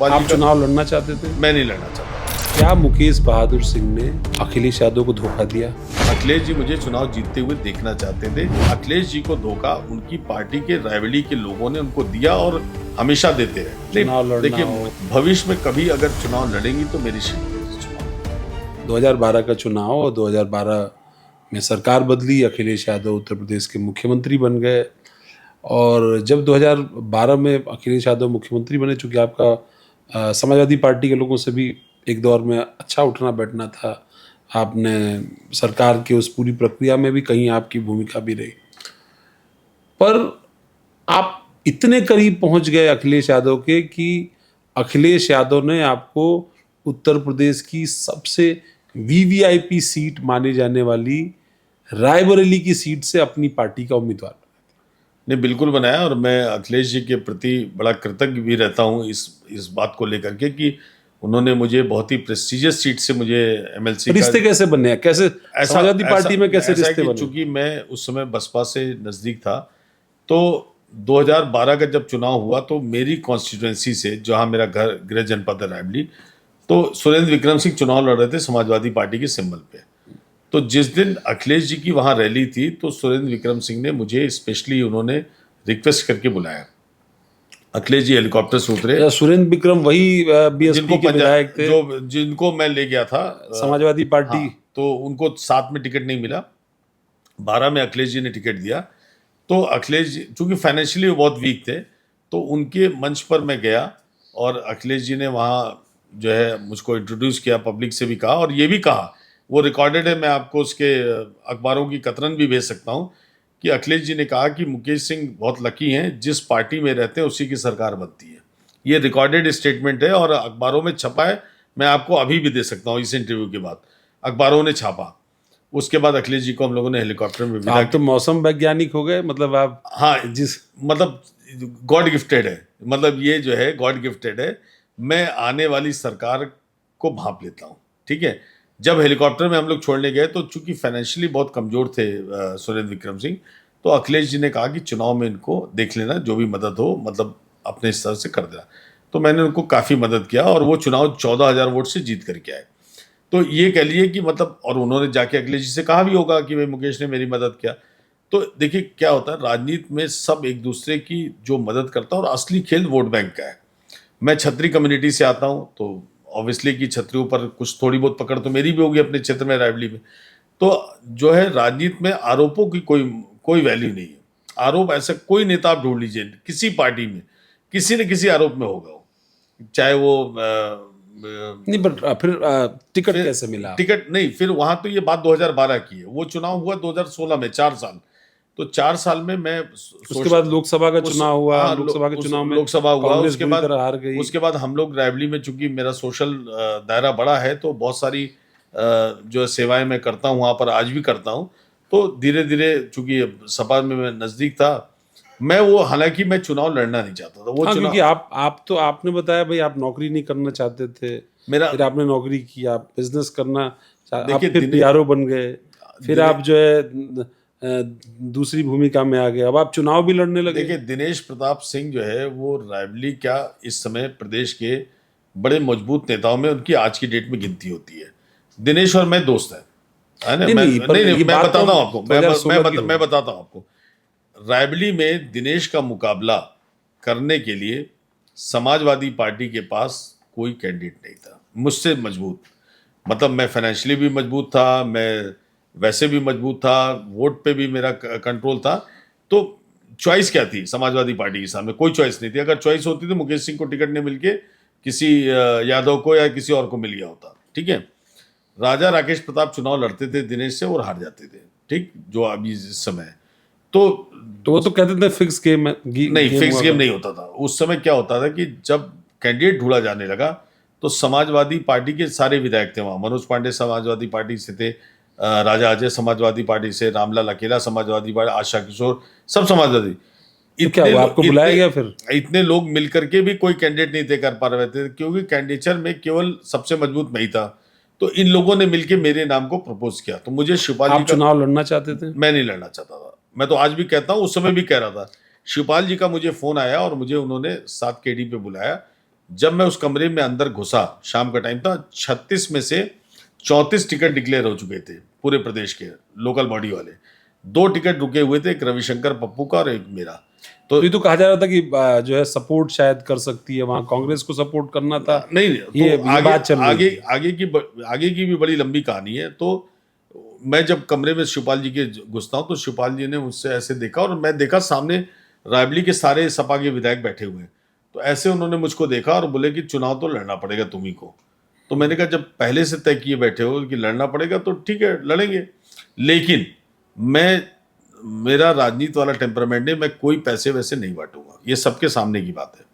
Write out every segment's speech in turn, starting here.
आप चुनाव लड़ना चाहते थे? मैं नहीं लड़ना चाहता। क्या मुकेश बहादुर सिंह ने अखिलेश यादव को धोखा दिया? अखिलेश जी मुझे चुनाव जीतते हुए देखना चाहते थे। अखिलेश जी को धोखा उनकी पार्टी के रायबली के लोगों ने उनको दिया और हमेशा देते रहे। चुनाव लड़ना देखिए, हो। भविष्य में कभी अगर चुनाव लड़ेंगी तो मेरी सीट पे 2012 का चुनाव और 2012 में सरकार बदली, अखिलेश यादव उत्तर प्रदेश के मुख्यमंत्री बन गए। और जब 2012 में अखिलेश यादव मुख्यमंत्री बने, चूंकि आपका समाजवादी पार्टी के लोगों से भी एक दौर में अच्छा उठना बैठना था, आपने सरकार की उस पूरी प्रक्रिया में भी कहीं आपकी भूमिका भी रही, पर आप इतने करीब पहुंच गए अखिलेश यादव के कि अखिलेश यादव ने आपको उत्तर प्रदेश की सबसे वीवीआईपी सीट मानी जाने वाली रायबरेली की सीट से अपनी पार्टी का उम्मीदवार ने बिल्कुल बनाया। और मैं अखिलेश जी के प्रति बड़ा कृतज्ञ भी रहता हूँ इस बात को लेकर के कि उन्होंने मुझे बहुत ही प्रेस्टिजियस सीट से मुझे एमएलसी रिश्ते कैसे बने, कैसे समाजवादी पार्टी में कैसे रिश्ते बने? चूंकि मैं उस समय बसपा से नज़दीक था, तो 2012 का जब चुनाव हुआ तो मेरी कॉन्स्टिट्यूएंसी से, जहाँ मेरा घर गृह जनपद है रायबली, तो सुरेंद्र विक्रम सिंह चुनाव लड़ रहे थे समाजवादी पार्टी के सिंबल पे। तो जिस दिन अखिलेश जी की वहाँ रैली थी तो सुरेंद्र विक्रम सिंह ने मुझे स्पेशली उन्होंने रिक्वेस्ट करके बुलाया। अखिलेश जी हेलीकॉप्टर से उतरे। सुरेंद्र विक्रम वही बीएसपी के विधायक थे जिनको मैं ले गया था समाजवादी पार्टी। हाँ, तो उनको साथ में टिकट नहीं मिला। 12 में अखिलेश जी ने टिकट दिया। तो अखिलेश जी चूंकि फाइनेंशियली बहुत वीक थे, तो उनके मंच पर मैं गया और अखिलेश जी ने वहाँ जो है मुझको इंट्रोड्यूस किया, पब्लिक से भी कहा और ये भी कहा, वो रिकॉर्डेड है, मैं आपको उसके अखबारों की कतरन भी भेज सकता हूँ, कि अखिलेश जी ने कहा कि मुकेश सिंह बहुत लकी हैं, जिस पार्टी में रहते हैं उसी की सरकार बनती है। ये रिकॉर्डेड स्टेटमेंट है और अखबारों में छपा है। मैं आपको अभी भी दे सकता हूँ, इस इंटरव्यू के बाद अखबारों ने छापा। उसके बाद अखिलेश जी को हम लोगों ने हेलीकॉप्टर में विदा आप तो मौसम वैज्ञानिक हो गए, मतलब आप। हाँ, मतलब गॉड गिफ्टेड है, मतलब ये जो है गॉड गिफ्टेड है। मैं आने वाली सरकार को भांप लेता हूँ। ठीक है, जब हेलीकॉप्टर में हम लोग छोड़ने गए तो चूंकि फाइनेंशियली बहुत कमजोर थे सुरेंद्र विक्रम सिंह, तो अखिलेश जी ने कहा कि चुनाव में इनको देख लेना, जो भी मदद हो मतलब अपने स्तर से कर देना। तो मैंने उनको काफ़ी मदद किया और वो चुनाव 14,000 वोट से जीत करके आए। तो ये कह लिए कि मतलब, और उन्होंने जाके अखिलेश जी से कहा भी होगा कि भाई मुकेश ने मेरी मदद किया। तो देखिए क्या होता है, राजनीति में सब एक दूसरे की जो मदद करता है, और असली खेल वोट बैंक का है। मैं छत्री कम्युनिटी से आता हूँ, तो ऑब्वियसली कि छत्रियों पर कुछ थोड़ी बहुत पकड़ तो मेरी भी होगी अपने क्षेत्र में, रायबली में। तो जो है राजनीति में आरोपों की कोई वैल्यू नहीं है। आरोप ऐसा कोई नेता आप ढूंढ लीजिए किसी पार्टी में, किसी न किसी आरोप में होगा वो, चाहे वो नहीं, बट फिर टिकट कैसे मिला? टिकट नहीं, फिर वहां तो ये बात 2012 की है, वो चुनाव हुआ 2016 में, 4 साल। तो 4 साल में मैं उसके बाद लोकसभा का चुनाव हुआ। लोकसभा के चुनाव में लोकसभा हुआ, कांग्रेस उसके बुरी बाद तरह हार गई। उसके बाद हम लोग रायबली में, चूंकि मेरा सोशल दायरा बड़ा है, तो बहुत सारी जो सेवाएं मैं करता हूँ वहां पर, आज भी करता हूँ। तो धीरे धीरे चूंकि सपा में मैं नजदीक था, मैं वो, हालांकि मैं चुनाव लड़ना नहीं चाहता था वो हाँ, चुनाव। क्योंकि आप तो आपने बताया भाई आप नौकरी नहीं करना चाहते थे, फिर आपने नौकरी की, आप बिजनेस करना आप फिर पीआरओ बन गए, फिर आप जो है दूसरी भूमिका में आ गए, अब आप चुनाव भी लड़ने लगे। देखिए, दिनेश प्रताप सिंह जो है वो रायबली क्या इस समय प्रदेश के बड़े मजबूत नेताओं में उनकी आज की डेट में गिनती होती है। दिनेश और मैं दोस्त हैं, है ना? मैं बताता हूँ आपको, मैं बताता हूँ आपको। रायबली में दिनेश का मुकाबला करने के लिए समाजवादी पार्टी के पास कोई कैंडिडेट नहीं था मुझसे मजबूत। मतलब मैं फाइनेंशियली भी मजबूत था, मैं वैसे भी मजबूत था, वोट पे भी मेरा कंट्रोल था। तो चॉइस क्या थी समाजवादी पार्टी के सामने? कोई चॉइस नहीं थी। अगर चॉइस होती तो मुकेश सिंह को टिकट नहीं मिलके किसी यादव को या किसी और को मिल गया होता। ठीक है, राजा राकेश प्रताप चुनाव लड़ते थे दिनेश से और हार जाते थे, ठीक, जो अभी इस समय। तो वो तो कहते थे फिक्स गेम नहीं, फिक्स गेम नहीं होता था। उस समय क्या होता था कि जब कैंडिडेट ढूंढा जाने लगा तो समाजवादी पार्टी के सारे विधायक थे वहाँ। मनोज पांडे समाजवादी पार्टी से थे, राजा अजय समाजवादी पार्टी से, रामलाल अकेला समाजवादी पार्टी, आशा किशोर, सब समाजवादी। क्या हुआ, आपको बुलाया गया? फिर इतने लोग मिलकर के भी कोई कैंडिडेट नहीं तय कर पा रहे थे, क्योंकि कैंडिडेचर में केवल सबसे मजबूत मैं ही था। तो इन लोगों ने मिलकर मेरे नाम को प्रपोज किया। तो मुझे शिवपाल जी, आप चुनाव लड़ना चाहते थे? मैं नहीं लड़ना चाहता था। मैं तो आज भी कहता हूँ, उस समय भी कह रहा था। शिवपाल जी का मुझे फोन आया और मुझे उन्होंने 7 केडी पे बुलाया। जब मैं उस कमरे में अंदर घुसा, शाम का टाइम था, 36 में से 34 टिकट डिक्लेयर हो चुके थे पूरे प्रदेश के लोकल बॉडी वाले। 2 टिकट रुके हुए थे, एक रविशंकर पप्पू का और एक मेरा। तो ये तो कहा जा रहा था कि जो है सपोर्ट शायद कर सकती है, वहां कांग्रेस को सपोर्ट करना था। नहीं, ये तो आगे बात चल रही आगे थी। आगे की भी बड़ी लंबी कहानी है। तो मैं जब कमरे में शिवपाल जी के घुसता हूँ, तो शिवपाल जी ने मुझसे ऐसे देखा, और मैं देखा सामने रायबली के सारे सपा के विधायक बैठे हुए हैं। तो ऐसे उन्होंने मुझको देखा और बोले कि चुनाव तो लड़ना पड़ेगा तुम्ही को। तो मैंने कहा जब पहले से तय किए बैठे हो कि लड़ना पड़ेगा तो ठीक है, लड़ेंगे, लेकिन मेरा राजनीति वाला टेम्परामेंट नहीं, मैं कोई पैसे वैसे नहीं बांटूंगा। ये सबके सामने की बात है,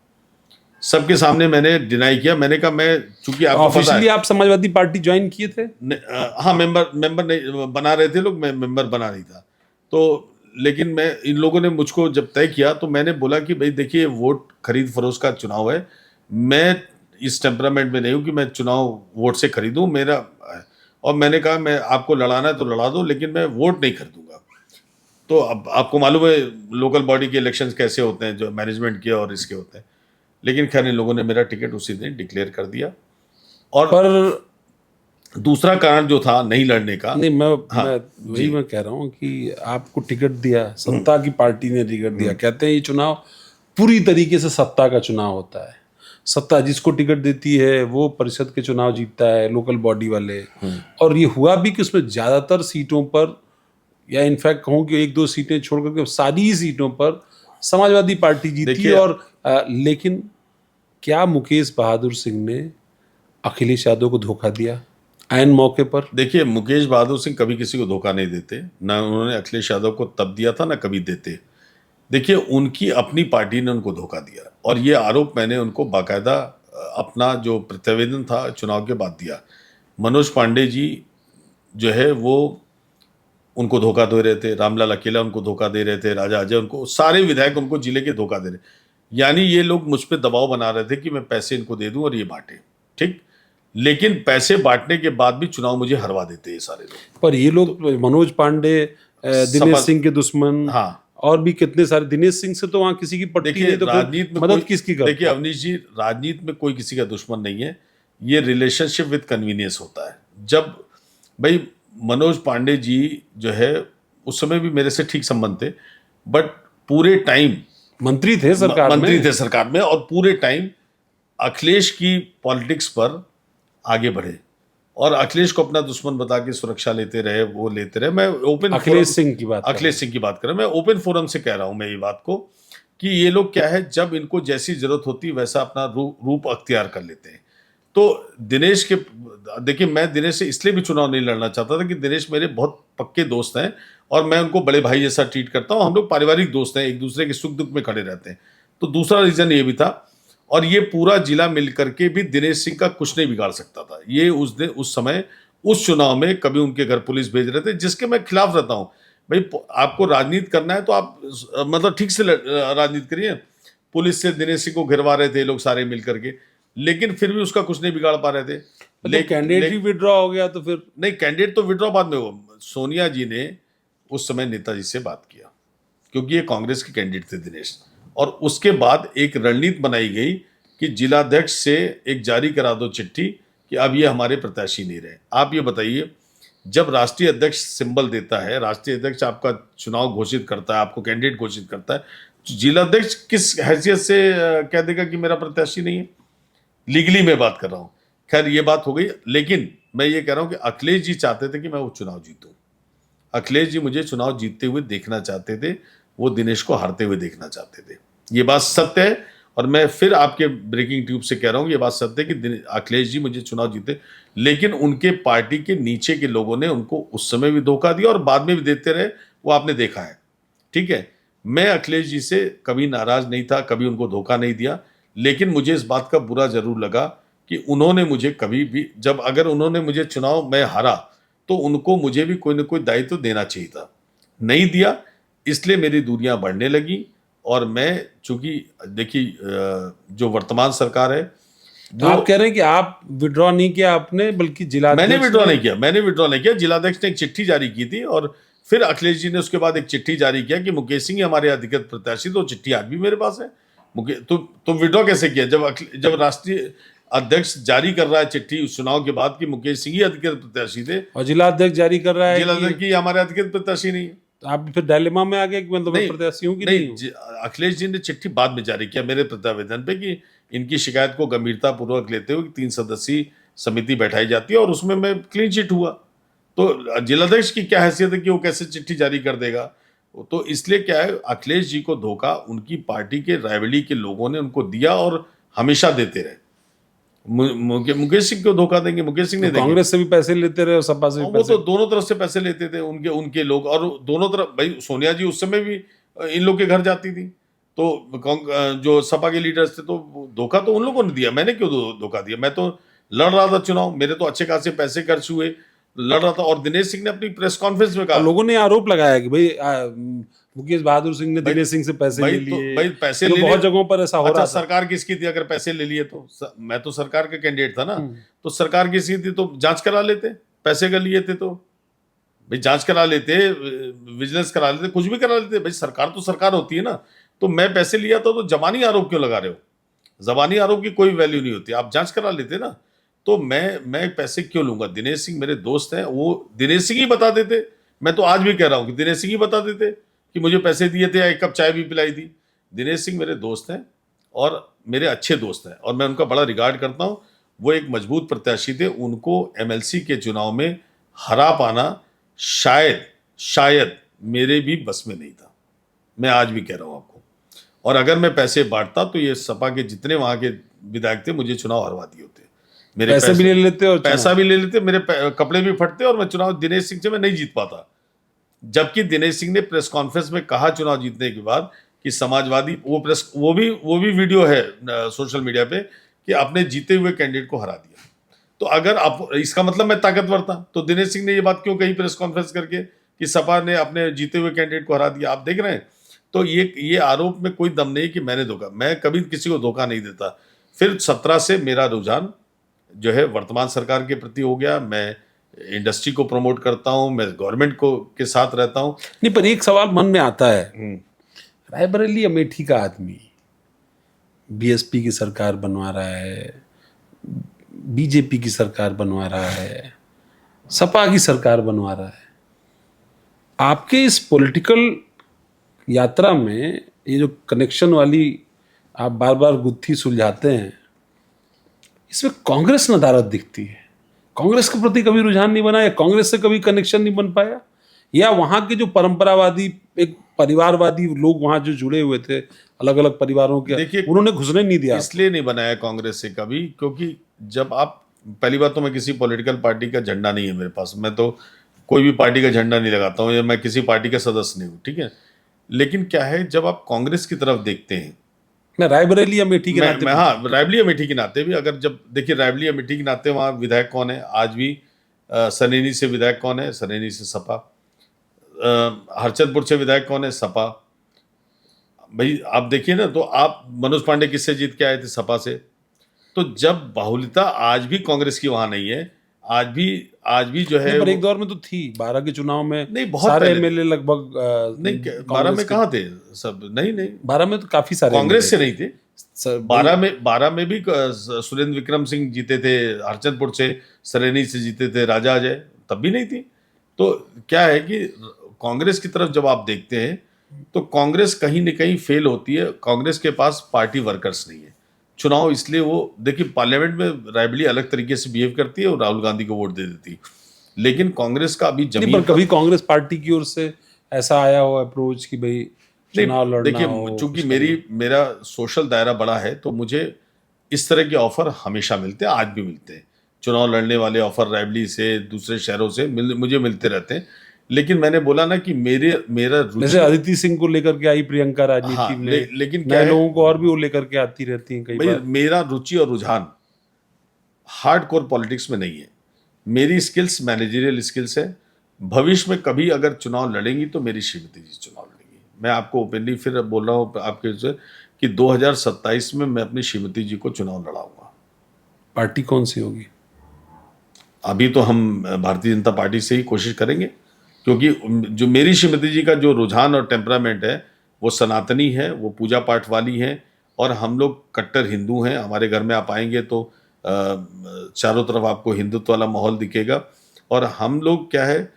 सबके सामने मैंने डिनाई किया। मैंने कहा मैं, चूंकि आपको पता ऑफिशियली है, आप समाजवादी पार्टी ज्वाइन किए थे? हाँ, मेंबर नहीं बना रहे थे लोग, मैं मेंबर बना नहीं था। तो लेकिन मैं, इन लोगों ने मुझको जब तय किया तो मैंने बोला कि भाई देखिए, वोट खरीद फरोश का चुनाव है, मैं इस टेम्परामेंट में नहीं हूं कि मैं चुनाव वोट से खरीदूं मेरा। और मैंने कहा मैं, आपको लड़ाना है तो लड़ा दो, लेकिन मैं वोट नहीं खरीदूंगा। तो अब आपको मालूम है लोकल बॉडी के इलेक्शंस कैसे होते हैं, जो मैनेजमेंट के और इसके होते हैं। लेकिन खैर इन लोगों ने मेरा टिकट उसी दिन डिक्लेयर कर दिया। और पर दूसरा कारण जो था नहीं लड़ने का, नहीं, मैं हाँ, वही मैं कह रहा हूँ कि आपको टिकट दिया, सत्ता की पार्टी ने टिकट दिया। कहते हैं ये चुनाव पूरी तरीके से सत्ता का चुनाव होता है। सत्ता जिसको टिकट देती है वो परिषद के चुनाव जीतता है, लोकल बॉडी वाले। और ये हुआ भी कि उसमें ज्यादातर सीटों पर, या इनफैक्ट कहूँ कि 1-2 सीटें छोड़ करके सारी सीटों पर समाजवादी पार्टी जीती। देखिए, और लेकिन क्या मुकेश बहादुर सिंह ने अखिलेश यादव को धोखा दिया ऐन मौके पर? देखिए, मुकेश बहादुर सिंह कभी किसी को धोखा नहीं देते, ना उन्होंने अखिलेश यादव को तब दिया था, ना कभी देते। देखिए, उनकी अपनी पार्टी ने उनको धोखा दिया, और ये आरोप मैंने उनको बाकायदा अपना जो प्रतिवेदन था चुनाव के बाद दिया। मनोज पांडे जी जो है वो उनको धोखा दे रहे थे, रामलाल अकेला उनको धोखा दे रहे थे, राजा अजय उनको, सारे विधायक उनको जिले के धोखा दे रहे। यानी ये लोग मुझ पर दबाव बना रहे थे कि मैं पैसे इनको दे दूं और ये बांटे, ठीक। लेकिन पैसे बांटने के बाद भी चुनाव मुझे हरवा देते ये सारे लोग। पर ये लोग मनोज पांडे, दिनेश सिंह के दुश्मन, हाँ, और भी कितने सारे। दिनेश सिंह से तो वहां किसी की पट्टी देखिए नहीं, तो राजनीति में मदद किसकी करता? देखिए अवनीश जी, राजनीति में कोई किसी का दुश्मन नहीं है। ये रिलेशनशिप विद कन्वीनियंस होता है। जब भाई मनोज पांडे जी जो है, उस समय भी मेरे से ठीक संबंध थे, बट पूरे टाइम मंत्री थे सरकार में। मंत्री थे सरकार में, और पूरे टाइम अखिलेश की पॉलिटिक्स पर आगे बढ़े, और अखिलेश को अपना दुश्मन बता के सुरक्षा लेते रहे, वो लेते रहे। मैं ओपन अखिलेश सिंह की बात अखिलेश सिंह की बात कर रहा हूं, मैं ओपन फोरम से कह रहा हूं मैं ये बात को, कि ये लोग क्या है, जब इनको जैसी जरूरत होती है वैसा अपना रूप अख्तियार कर लेते हैं। तो दिनेश के, देखिए मैं दिनेश से इसलिए भी चुनाव नहीं लड़ना चाहता था कि दिनेश मेरे बहुत पक्के दोस्त हैं, और मैं उनको बड़े भाई जैसा ट्रीट करता हूँ। हम लोग पारिवारिक दोस्त हैं, एक दूसरे के सुख दुख में खड़े रहते हैं। तो दूसरा रीजन ये भी था, और ये पूरा जिला मिल करके भी दिनेश सिंह का कुछ नहीं बिगाड़ सकता था। ये उस समय उस चुनाव में कभी उनके घर पुलिस भेज रहे थे, जिसके मैं खिलाफ रहता हूँ। भाई आपको राजनीति करना है तो आप मतलब ठीक से राजनीति करिए। पुलिस से दिनेश सिंह को घिरवा रहे थे लोग सारे मिल करके, लेकिन फिर भी उसका कुछ नहीं बिगाड़ पा रहे थे। कैंडिडेट ही विड्रॉ हो गया तो फिर नहीं, कैंडिडेट तो विड्रॉ बाद में हुआ। सोनिया जी ने उस समय नेताजी से बात किया, क्योंकि ये कांग्रेस के कैंडिडेट थे दिनेश, और उसके बाद एक रणनीति बनाई गई कि जिलाध्यक्ष से एक जारी करा दो चिट्ठी कि अब ये हमारे प्रत्याशी नहीं रहे। आप ये बताइए, जब राष्ट्रीय अध्यक्ष सिंबल देता है, राष्ट्रीय अध्यक्ष आपका चुनाव घोषित करता है, आपको कैंडिडेट घोषित करता है, जिलाध्यक्ष किस हैसियत से कह देगा कि मेरा प्रत्याशी नहीं है? लीगली मैं बात कर रहा हूं। खैर ये बात हो गई, लेकिन मैं ये कह रहा हूं कि अखिलेश जी चाहते थे कि मैं वो चुनाव जीतूं। अखिलेश जी मुझे चुनाव जीतते हुए देखना चाहते थे, वो दिनेश को हारते हुए देखना चाहते थे। ये बात सत्य है, और मैं फिर आपके ब्रेकिंग ट्यूब से कह रहा हूं, ये बात सत्य है कि अखिलेश जी मुझे चुनाव जीते, लेकिन उनके पार्टी के नीचे के लोगों ने उनको उस समय भी धोखा दिया और बाद में भी देते रहे, वो आपने देखा है। ठीक है, मैं अखिलेश जी से कभी नाराज नहीं था, कभी उनको धोखा नहीं दिया, लेकिन मुझे इस बात का बुरा जरूर लगा कि उन्होंने मुझे कभी भी, जब अगर उन्होंने मुझे चुनाव में हारा तो उनको मुझे भी कोई ना कोई दायित्व देना चाहिए था, नहीं दिया, इसलिए मेरी दूरियां बढ़ने लगी। और मैं चूंकि देखिए जो वर्तमान सरकार है, तो आप कह रहे हैं कि आप विड्रॉ नहीं किया आपने, बल्कि जिलाध्यक्ष मैंने विड्रॉ नहीं किया। जिलाध्यक्ष ने एक चिट्ठी जारी की थी, और फिर अखिलेश जी ने उसके बाद एक चिट्ठी जारी किया कि मुकेश सिंह हमारे अधिकृत प्रत्याशी। तो चिट्ठी आज भी मेरे पास है, तो विड्रॉ कैसे किया जब राष्ट्रीय अध्यक्ष जारी कर रहा है चिट्ठी उस चुनाव के बाद कि मुकेश सिंह ही अधिकृत प्रत्याशी थे, और जिला अध्यक्ष जारी कर रहा है जिला कि अध्यक्ष की हमारे अधिकृत प्रत्याशी नहीं है। तो आप फिर डायलेमा में आ गए कि मतलब मैं नहीं, प्रत्याशी हूं कि नहीं हूं? अखिलेश जी ने चिट्ठी बाद में जारी किया मेरे प्रत्यावेदन पे कि इनकी शिकायत को गंभीरता पूर्वक लेते हुए 3 सदस्यीय समिति बैठाई जाती है, और उसमें मैं क्लीन चिट हुआ। तो जिलाध्यक्ष की क्या हैसियत है कि वो कैसे चिट्ठी जारी कर देगा? तो इसलिए क्या है, अखिलेश जी को धोखा उनकी पार्टी के रायबरेली के लोगों ने उनको दिया और हमेशा देते रहे। मुकेश सिंह को धोखा देंगे? मुकेश सिंह नहीं देंगे। कांग्रेस से भी पैसे लेते रहे और सपा से भी वो पैसे। तो दोनों तरफ से पैसे लेते थे उनके लोग, और दोनों तरफ भाई सोनिया जी उस समय भी इन लोग के घर जाती थी, तो जो सपा के लीडर्स थे, तो धोखा तो उन लोगों ने दिया। मैंने क्यों धोखा दिया? मैं तो लड़ रहा था चुनाव, मेरे तो अच्छे खासे पैसे खर्च हुए, लड़ रहा था। और दिनेश सिंह ने अपनी प्रेस कॉन्फ्रेंस में कहा, लोगों ने आरोप लगाया कि भाई मुकेश बहादुर सिंह ने दिनेश सिंह से पैसे ले लिए। भाई पैसे तो ले बहुत जगहों पर ऐसा हो रहा था। सरकार किसकी थी? अगर पैसे ले लिए तो मैं तो सरकार का कैंडिडेट था ना, तो सरकार किसकी थी? तो जांच करा लेते। पैसे का लिए थे तो भाई जांच करा लेते, विजिलेंस करा लेते, कुछ भी करा लेते। भाई सरकार तो सरकार होती है ना। तो मैं पैसे लिया था, तो जबानी आरोप क्यों लगा रहे हो? जबानी आरोप की कोई वैल्यू नहीं होती, आप जांच करा लेते ना। तो मैं पैसे क्यों लूंगा? दिनेश सिंह मेरे दोस्त हैं, वो दिनेश सिंह ही बता देते। मैं तो आज भी कह रहा हूं कि दिनेश सिंह ही बता देते कि मुझे पैसे दिए थे या 1 कप चाय भी पिलाई थी। दिनेश सिंह मेरे दोस्त हैं और मेरे अच्छे दोस्त हैं, और मैं उनका बड़ा रिगार्ड करता हूं। वो एक मजबूत प्रत्याशी थे, उनको एमएलसी के चुनाव में हरा पाना शायद मेरे भी बस में नहीं था। मैं आज भी कह रहा हूं आपको। और अगर मैं पैसे बांटता तो ये सपा के जितने वहां के विधायक थे मुझे चुनाव हरवा दिए होते। मेरे पैसे भी ले लेते और पैसा भी ले लेते, मेरे कपड़े भी फटते, और मैं चुनाव दिनेश सिंह से मैं नहीं जीत पाता। जबकि दिनेश सिंह ने प्रेस कॉन्फ्रेंस में कहा चुनाव जीतने के बाद कि समाजवादी, वो भी वीडियो है सोशल मीडिया पे, कि आपने जीते हुए कैंडिडेट को हरा दिया। तो अगर आप, इसका मतलब मैं ताकतवर था, तो दिनेश सिंह ने ये बात क्यों कही प्रेस कॉन्फ्रेंस करके कि सपा ने अपने जीते हुए कैंडिडेट को हरा दिया? आप देख रहे हैं। तो ये आरोप में कोई दम नहीं कि मैंने धोखा, मैं कभी किसी को धोखा नहीं देता। फिर 17 से मेरा रुझान जो है वर्तमान सरकार के प्रति हो गया। मैं इंडस्ट्री को प्रमोट करता हूं, मैं गवर्नमेंट को के साथ रहता हूं। नहीं, पर एक सवाल मन में आता है, रायबरेली अमेठी का आदमी बीएसपी की सरकार बनवा रहा है, बीजेपी की सरकार बनवा रहा है, सपा की सरकार बनवा रहा है। आपके इस पॉलिटिकल यात्रा में ये जो कनेक्शन वाली आप बार बार गुत्थी सुलझाते हैं, इसमें कांग्रेस नदारद दिखती है। कांग्रेस के प्रति कभी रुझान नहीं बना, या कांग्रेस से कभी कनेक्शन नहीं बन पाया, या वहां के जो परंपरावादी एक परिवारवादी लोग वहां जो जुड़े हुए थे अलग अलग परिवारों के, देखिए, उन्होंने घुसने नहीं दिया? इसलिए नहीं बनाया कांग्रेस से कभी, क्योंकि जब आप, पहली बात तो मैं किसी पॉलिटिकल पार्टी का झंडा नहीं है मेरे पास, मैं तो कोई भी पार्टी का झंडा नहीं लगाता हूँ, या मैं किसी पार्टी का सदस्य नहीं हूँ, ठीक है। लेकिन क्या है, जब आप कांग्रेस की तरफ देखते हैं, मैं रायबरेली अमेठी के नाते, हाँ, रायबरेली अमेठी के नाते भी, अगर जब देखिए रायबरेली अमेठी के नाते वहाँ विधायक कौन है आज भी, सनैनी से विधायक कौन है? सनैनी से सपा। हरचंदपुर से विधायक कौन है? सपा। भाई आप देखिए ना, तो आप मनोज पांडे किससे जीत के आए थे? सपा से। तो जब बाहुल्यता आज भी कांग्रेस की वहां नहीं है, आज भी जो है, पर एक दौर में तो थी 12 के चुनाव में, नहीं, बहुत सारे पहले। एमएलए लगभग नहीं, 12 में कहाँ थे सब? नहीं 12 में तो काफी सारे कांग्रेस से नहीं थे। सर, 12 में भी सुरेंद्र विक्रम सिंह जीते थे, हरचंदपुर से, सरेनी से जीते थे राजा अजय, तब भी नहीं थी। तो क्या है कि कांग्रेस की तरफ जब आप देखते हैं तो कांग्रेस कहीं न कहीं फेल होती है। कांग्रेस के पास पार्टी वर्कर्स नहीं है। चुनाव इसलिए, वो देखिए पार्लियामेंट में रायबरेली अलग तरीके से बिहेव करती है और राहुल गांधी को वोट दे देती है, लेकिन कांग्रेस का अभी जमीन पर कभी कांग्रेस पार्टी की ओर से ऐसा आया हो अप्रोच कि भाई चुनाव लड़ना देखिए, हो? चूंकि मेरा सोशल दायरा बड़ा है, तो मुझे इस तरह के ऑफर हमेशा मिलते हैं, आज भी मिलते हैं। चुनाव लड़ने वाले ऑफर रायबरेली से, दूसरे शहरों से मुझे मिलते रहते हैं। लेकिन मैंने बोला ना कि मेरा जैसे अदिति सिंह को लेकर के आई प्रियंका राजनीति हाँ, में, लेकिन क्या नए है, लोगों को और भी वो लेकर के आती रहती हैं कई बार। मेरा रुचि और रुझान हार्डकोर पॉलिटिक्स में नहीं है। मेरी स्किल्स मैनेजरियल स्किल्स है। भविष्य में कभी अगर चुनाव लड़ेंगी तो मेरी श्रीमती जी चुनाव लड़ेंगी। मैं आपको ओपनली फिर बोल रहा हूँ आपके से कि 2027 में मैं अपनी श्रीमती जी को चुनाव लड़ाऊंगा। पार्टी कौन सी होगी? अभी तो हम भारतीय जनता पार्टी से ही कोशिश करेंगे, क्योंकि जो मेरी श्रीमती जी का जो रुझान और टेम्परामेंट है वो सनातनी है, वो पूजा पाठ वाली है, और हम लोग कट्टर हिंदू हैं। हमारे घर में आप आएंगे तो चारों तरफ आपको हिंदुत्व वाला माहौल दिखेगा। और हम लोग क्या है,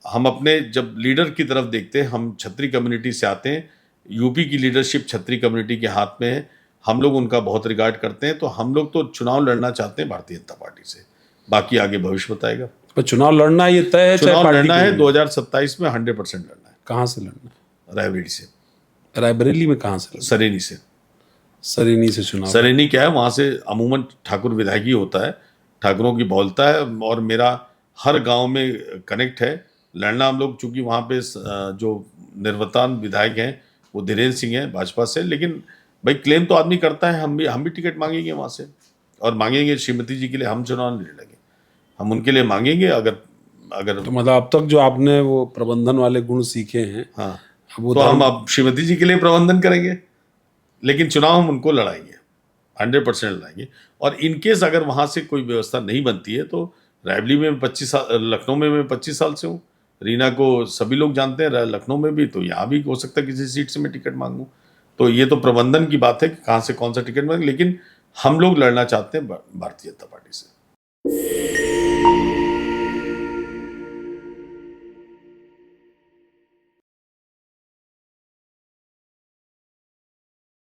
हम अपने जब लीडर की तरफ देखते हैं, हम छत्री कम्युनिटी से आते हैं, यूपी की लीडरशिप छत्री कम्युनिटी के हाथ में है, हम लोग उनका बहुत रिगार्ड करते हैं। तो हम लोग तो चुनाव लड़ना चाहते हैं भारतीय जनता पार्टी से, बाकी आगे भविष्य बताएगा। पर चुनाव लड़ना ये तय है, चाहे चुनाव पार्टी लड़ना कोई है भी? 2027 में 100% लड़ना है। कहाँ से लड़ना रायबरेली से, है? रायबरेली में कहाँ से लड़ना सरेनी से। है? सरेनी से चुनाव? सरेनी क्या है, वहाँ से अमूमन ठाकुर विधायक ही होता है, ठाकुरों की बोलता है, और मेरा हर गांव में कनेक्ट है। लड़ना हम लोग, चूंकि वहाँ पे जो निर्वर्तमान विधायक हैं वो धीरेन्द्र सिंह हैं भाजपा से, लेकिन भाई क्लेम तो आदमी करता है, हम भी टिकट मांगेंगे वहाँ से, और मांगेंगे नहीं जी के लिए हम चुनाव नहीं लड़ेंगे, हम उनके लिए मांगेंगे। अगर तो मतलब अब तक जो आपने वो प्रबंधन वाले गुण सीखे हैं, हाँ, अब वो तो हम अब श्रीमती जी के लिए प्रबंधन करेंगे, लेकिन चुनाव हम उनको लड़ाएंगे, 100% लड़ाएंगे। और इनकेस अगर वहाँ से कोई व्यवस्था नहीं बनती है तो रायबरेली में 25 साल, लखनऊ में मैं 25 साल से हूँ, रीना को सभी लोग जानते हैं, लखनऊ में भी, तो यहाँ भी हो सकता है किसी सीट से मैं टिकट मांगूँ। तो ये तो प्रबंधन की बात है कि कहाँ से कौन सा टिकट मांगे, लेकिन हम लोग लड़ना चाहते हैं भारतीय जनता पार्टी से।